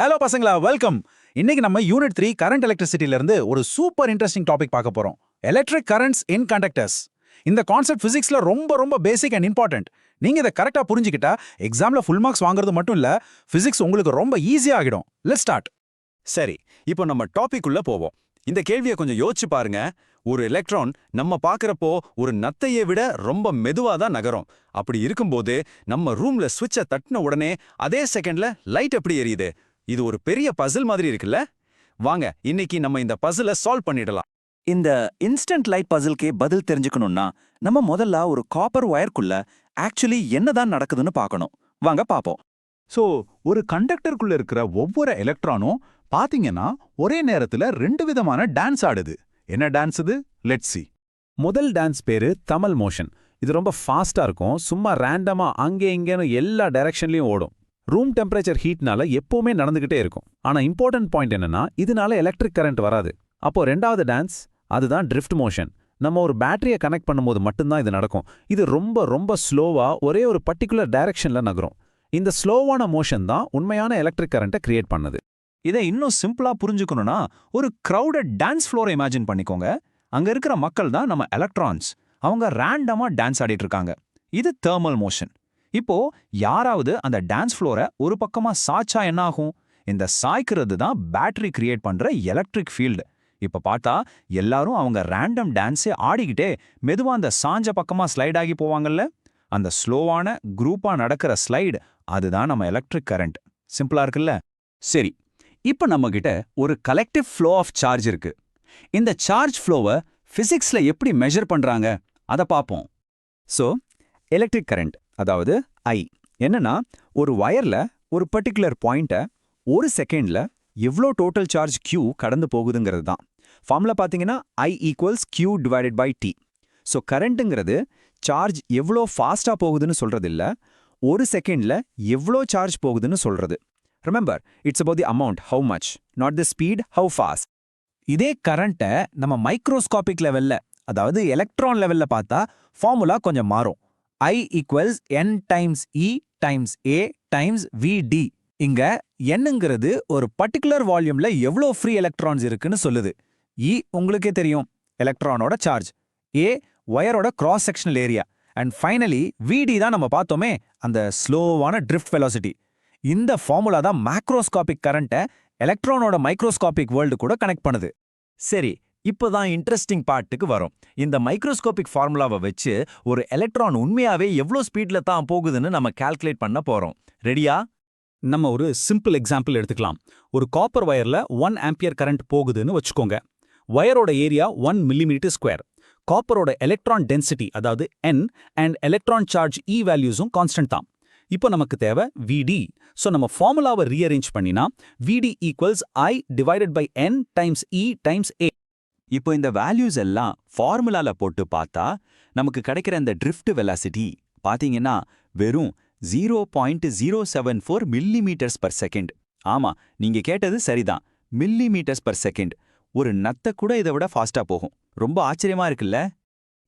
Hello பசங்களா, welcome. இன்னைக்கு நம்ம யூனிட் 3 கரண்ட் எலக்ட்ரிசிட்டில இருந்து ஒரு சூப்பர் இன்ட்ரெஸ்டிங் டாபிக் பார்க்க போறோம். எலக்ட்ரிக் கரண்ட்ஸ் இன் கண்டக்டர்ஸ். இந்த கான்செப்ட் பிசிக்ஸ்ல ரொம்ப ரொம்ப பேசிக் அண்ட் இம்பார்ட்டன்ட். நீங்க இதை கரெக்டா புரிஞ்சுக்கிட்டா எக்ஸாம்ல ஃபுல் மார்க்ஸ் வாங்குறது மட்டும் இல்ல, பிசிக்ஸ் உங்களுக்கு ரொம்ப ஈஸியா ஆகிடும். Let's start. சரி, இப்போ நம்ம டாபிக் உள்ள போவோம். இந்த கேள்வியை கொஞ்சம் யோசிச்சு பாருங்க. ஒரு எலக்ட்ரான் நம்ம பார்க்கறப்போ ஒரு நத்தையை விட ரொம்ப மெதுவா தான் நகரும். அப்படி இருக்கும்போது நம்ம ரூம்ல சுவிட்சை தட்டின உடனே அதே செகண்ட்ல லைட் எப்படி எரியுது? இது ஒரு பெரிய பசில் மாதிரி இருக்குல்ல? வாங்க இன்னைக்கு நம்ம இந்த பசிலை சால்வ் பண்ணிடலாம். இந்த இன்ஸ்டன்ட் லைட் பசில்கே பதில் தெரிஞ்சுக்கணும்னா நம்ம முதல்ல ஒரு காப்பர் ஒயர்க்குள்ள ஆக்சுவலி என்னதான் நடக்குதுன்னு பார்க்கணும். வாங்க பாப்போம். ஸோ ஒரு கண்டக்டருக்குள்ள இருக்கிற ஒவ்வொரு எலக்ட்ரானும் பாத்தீங்கன்னா ஒரே நேரத்துல ரெண்டு விதமான டான்ஸ் ஆடுது. என்ன டான்ஸ் இது? Let's see. முதல் டான்ஸ் பேரு தமல் மோஷன். இது ரொம்ப ஃபாஸ்டா இருக்கும். சும்மா ரேண்டமா அங்கே இங்கேன்னு எல்லா டைரக்ஷன்லயும் ஓடும். ரூம் டெம்பரேச்சர் ஹீட்னால எப்பவுமே நடந்துகிட்டே இருக்கும். ஆனா இம்பார்ட்டன்ட் பாயிண்ட் என்னன்னா, இதனால எலக்ட்ரிக் கரண்ட் வராது. அப்போ ரெண்டாவது டான்ஸ், அதுதான் ட்ரிஃப்ட் மோஷன். நம்ம ஒரு பேட்டரியை கனெக்ட் பண்ணும்போது மட்டும்தான் இது நடக்கும். இது ரொம்ப ரொம்ப ஸ்லோவா ஒரே ஒரு பர்டிகுலர் டைரக்ஷன்ல நகரும். இந்த ஸ்லோவான மோஷன் தான் உண்மையான எலக்ட்ரிக் கரண்ட்டை கிரியேட் பண்ணுது. இதை இன்னும் சிம்பிளா புரிஞ்சுக்கணும்னா ஒரு கிரவுடட் டான்ஸ் ஃப்ளோரை இமேஜின் பண்ணிக்கோங்க. அங்க இருக்கிற மக்கள் தான் நம்ம எலக்ட்ரான்ஸ். அவங்க ரேண்டமா டான்ஸ் ஆடிட்டு இருக்காங்க. இது தெர்மல் மோஷன். இப்போ யாராவது அந்த டான்ஸ் ஃப்ளோரை ஒரு பக்கமா சாய்ச்சா என்ன ஆகும்? இந்த சாய்க்கிறது தான் பேட்டரி கிரியேட் பண்ற எலக்ட்ரிக் ஃபீல்டு. இப்ப பார்த்தா எல்லாரும் அவங்க ரேண்டம் டான்ஸே ஆடிக்கிட்டே மெதுவா அந்த சாஞ்ச பக்கமா ஸ்லைட் ஆகி போவாங்கல்ல, அந்த ஸ்லோவான குரூப்பா நடக்கிற ஸ்லைடு, அதுதான் நம்ம எலக்ட்ரிக் கரண்ட். சிம்பிளா இருக்குல்ல? சரி, இப்போ நம்ம கிட்ட ஒரு கலெக்டிவ் ஃப்ளோ ஆஃப் சார்ஜ் இருக்கு. இந்த சார்ஜ் ஃப்ளோவை பிசிக்ஸ்ல எப்படி மெஷர் பண்றாங்க அதை பார்ப்போம். ஸோ எலக்ட்ரிக் கரண்ட், அதாவது ஐ, என்னன்னா ஒரு வயர்ல ஒரு பர்டிகுலர் பாயிண்ட்டை ஒரு செகண்ட்ல எவ்வளோ டோட்டல் சார்ஜ் Q கடந்து போகுதுங்கிறது தான். ஃபார்முலா பார்த்தீங்கன்னா I equals Q divided by T. So கரண்ட்டுங்கிறது சார்ஜ் எவ்வளோ ஃபாஸ்டா போகுதுன்னு சொல்றது இல்ல, ஒரு செகண்ட்ல எவ்வளோ சார்ஜ் போகுதுன்னு சொல்றது. Remember, it's about the amount, how much, not the speed, how fast. இதே கரண்ட்டை நம்ம மைக்ரோஸ்கோபிக் லெவல்ல, அதாவது எலக்ட்ரான் லெவல்ல பார்த்தா ஃபார்முலா கொஞ்சம் மாறும். I equals N times E times A times VD. இங்க என்னங்கிறது ஒரு பர்டிகுலர் வால்யூம்ல எவ்வளோ ஃப்ரீ எலக்ட்ரான்ஸ் இருக்குன்னு சொல்லுது. E உங்களுக்கே தெரியும், எலக்ட்ரானோட சார்ஜ். A ஒயரோட cross sectional area. And finally VD தான் நம்ம பார்த்தோமே, அந்த ஸ்லோவான ட்ரிஃப்ட் வெலாசிட்டி. இந்த ஃபார்முலா தான் மேக்ரோஸ்காபிக் கரண்ட்டை எலக்ட்ரானோட மைக்ரோஸ்காபிக் வேர்ல்டு கூட கனெக்ட் பண்ணுது. சரி, இப்போதான் இன்ட்ரெஸ்டிங் பார்ட்டுக்கு வரும். இந்த மைக்ரோஸ்கோபிக் ஃபார்முலாவை வச்சு ஒரு எலக்ட்ரான் உண்மையாவே எவ்வளோ ஸ்பீட்ல தான் போகுதுன்னு நம்ம கால்குலேட் பண்ண போறோம். ரெடியா? நம்ம ஒரு சிம்பிள் எக்ஸாம்பிள் எடுத்துக்கலாம். ஒரு காப்பர் வயர்ல 1 ஆம்பியர் கரண்ட் போகுதுன்னு வச்சுக்கோங்க. வயரோட ஏரியா 1 மில்லிமீட்டர் ஸ்கொயர். காப்பரோட எலக்ட்ரான் டென்சிட்டி, அதாவது N, and electron charge E வேல்யூஸும் கான்ஸ்டன்ட் தான். இப்போ நமக்கு தேவை VD. ஸோ நம்ம ஃபார்முலாவை ரீஅரேஞ்ச் பண்ணினா VD equals I divided by N times E times A. இப்போ இந்த வேல்யூஸ் எல்லாம் ஃபார்முலால போட்டு பார்த்தா நமக்கு கிடைக்கிற இந்த ட்ரிஃப்ட் வெலாசிட்டி பாத்தீங்கன்னா வெறும் 0.074 மில்லிமீட்டர்ஸ் பர் செகண்ட். ஆமா, நீங்க கேட்டது சரிதான், மில்லிமீட்டர்ஸ் பர் செகண்ட். ஒரு நத்தை கூட இதை விட ஃபாஸ்டா போகும். ரொம்ப ஆச்சரியமா இருக்குல்ல?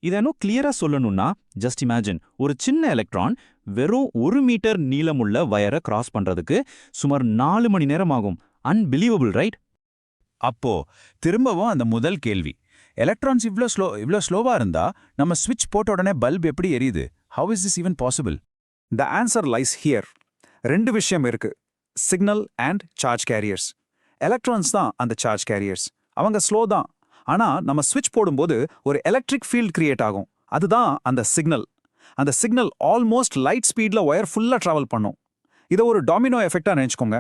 இதனும் கிளியரா சொல்லணும்னா, ஜஸ்ட் இமேஜின், ஒரு சின்ன எலக்ட்ரான் வெறும் 1 மீட்டர் நீளமுள்ள வயரை கிராஸ் பண்றதுக்கு சுமார் 4 மணி நேரம் ஆகும். Unbelievable, right? அப்போ திரும்பவும் அந்த முதல் கேள்வி, எலக்ட்ரான்ஸ் இவ்ளோ ஸ்லோவா இருந்தா நம்ம ஸ்விட்ச் போட்ட உடனே பல்ப் எப்படி எரியுது? How is this even possible? The answer lies here. ரெண்டு விஷயம் இருக்கு, signal and charge careers. Electrons தான் அந்த சார்ஜ் கேரியர்ஸ். அவங்க ஸ்லோ தான், ஆனா நம்ம ஸ்விட்ச் போடும்போது ஒரு எலக்ட்ரிக் ஃபீல்ட் கிரியேட் ஆகும். அதுதான் அந்த சிக்னல். அந்த சிக்னல் ஆல்மோஸ்ட் லைட் ஸ்பீட்ல ஒயர் ஃபுல்லா டிராவல் பண்ணும். இதை ஒரு டாமினோ எஃபெக்டா நினைச்சுக்கோங்க.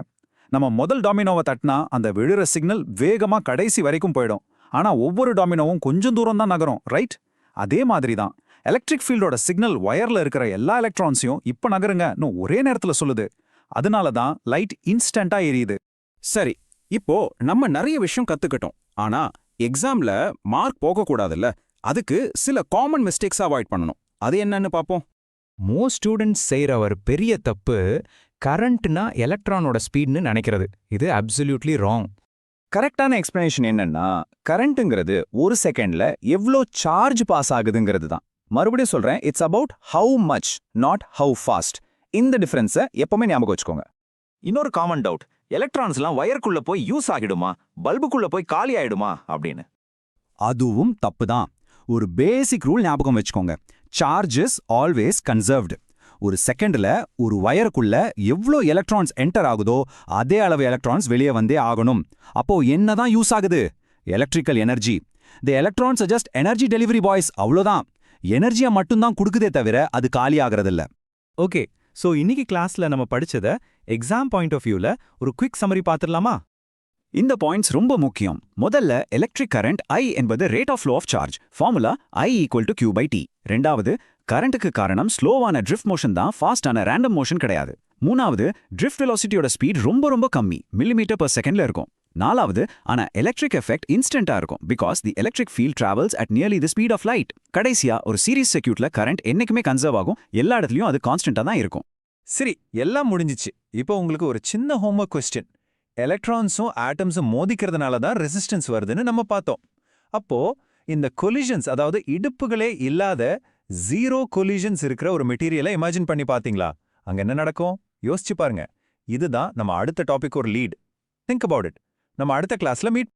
நம்ம முதல் டாமினோவை தட்டினா அந்த விழுற சிக்னல் வேகமா கடைசி வரைக்கும் போயிடும். ஆனா ஒவ்வொரு டாமினோவும் கொஞ்சம் தூரம் தான் நகரும், ரைட்? அதே மாதிரி தான் எலக்ட்ரிக் ஃபீல்டோட சிக்னல் ஒயர்ல இருக்கிற எல்லா எலக்ட்ரான்ஸையும் இப்ப நகருங்கன்னு ஒரே நேரத்துல சொல்லுது. அதனால தான் லைட் இன்ஸ்டன்டா எரியுது. சரி, இப்போ நம்ம நிறைய விஷயம் கத்துக்கிட்டோம். ஆனா எக்ஸாம்ல மார்க் போகக்கூடாதுல்ல, அதுக்கு சில காமன் மிஸ்டேக்ஸ் அவாய்ட் பண்ணணும். அது என்னன்னு பாப்போம். மோஸ்ட் ஸ்டூடெண்ட்ஸ் செய்கிற ஒரு பெரிய தப்பு கரண்ட்னா எலக்ட்ரானோட ஸ்பீட்னு நினைக்கிறது. இது அப்சல்யூட்லி ராங். கரெக்டான எக்ஸ்பிளனேஷன் என்னன்னா, கரண்ட்டுங்கிறது ஒரு செகண்ட்ல எவ்வளோ சார்ஜ் பாஸ் ஆகுதுங்கிறது தான். மறுபடியும் சொல்றேன், it's about how much, not how fast. இந்த டிஃபரன்ஸை எப்பவுமே ஞாபகம் வச்சுக்கோங்க. இன்னொரு காமன் டவுட், எலக்ட்ரான்ஸ்லாம் வயர்க்குள்ள போய் யூஸ் ஆகிடுமா, பல்புக்குள்ள போய் காலி ஆயிடுமா அப்படின்னு. அதுவும் தப்பு தான். ஒரு பேசிக் ரூல் ஞாபகம் வச்சுக்கோங்க. Charge is always conserved. ஒரு செகண்ட்ல ஒரு வயருக்குள்ள எவ்வளோ எலக்ட்ரான்ஸ் என்டர் ஆகுதோ அதே அளவு எலக்ட்ரான்ஸ் வெளியே வந்தே ஆகணும். அப்போ என்னதான் யூஸ் ஆகுது? Electrical energy. The electrons are just energy delivery boys, அவ்வளோதான். எனர்ஜியை மட்டும்தான் கொடுக்குதே தவிர அது காலி ஆகிறதில்ல. ஓகே, சோ இன்னைக்கு கிளாஸ்ல நம்ம படிச்சத எக்ஸாம் பாயிண்ட் ஆஃப் வியூல ஒரு குவிக் சம்மரி பார்த்துடலாமா? இந்த பாயிண்ட்ஸ் ரொம்ப முக்கியம். முதல்ல எலக்ட்ரிக் கரண்ட் I என்பது rate of flow of charge. Formula I equal to Q/T. ரெண்டாவது, கரண்ட்டுக்கு காரணம் ஸ்லோவான ட்ரிஃப்ட் மோஷன் தான், ஃபாஸ்டான ரேண்டம் மோஷன் கிடையாது. மூணாவது, ட்ரிஃப்ட் வெலாசிட்டியோட ஸ்பீட் ரொம்ப ரொம்ப கம்மி, மில்லிமீட்டர் per செகண்ட்ல இருக்கும். நாலாவது, ஆனா எலக்ட்ரிக் எஃபெக்ட் இன்ஸ்டன்டா இருக்கும், because the electric field travels at nearly the speed of light. கடைசியா, ஒரு சீரிஸ் சர்க்யூட்ல கரண்ட் என்னைக்குமே கன்சர்வ் ஆகும், எல்லா இடத்துலயும் அது கான்ஸ்டன்டா தான் இருக்கும். சரி, எல்லாம் முடிஞ்சிச்சு. இப்போ உங்களுக்கு ஒரு சின்ன ஹோம்வொர்க் கொஸ்டின். எலக்ட்ரான்ஸும் ஆட்டம்ஸும் மோதிக்கிறதுனால தான் ரெசிஸ்டன்ஸ் வருதுன்னு நம்ம பார்த்தோம். அப்போ இந்த கொலிஷன்ஸ், அதாவது இடுப்புகளே இல்லாத ஜீரோ கொலிஷன்ஸ் இருக்கிற ஒரு மெட்டீரியலை இமேஜின் பண்ணி பார்த்தீங்களா? அங்க என்ன நடக்கும் யோசிச்சு பாருங்க. இதுதான் நம்ம அடுத்த டாபிக் ஒரு லீட். Think about it. நம்ம அடுத்த கிளாஸ்ல மீட்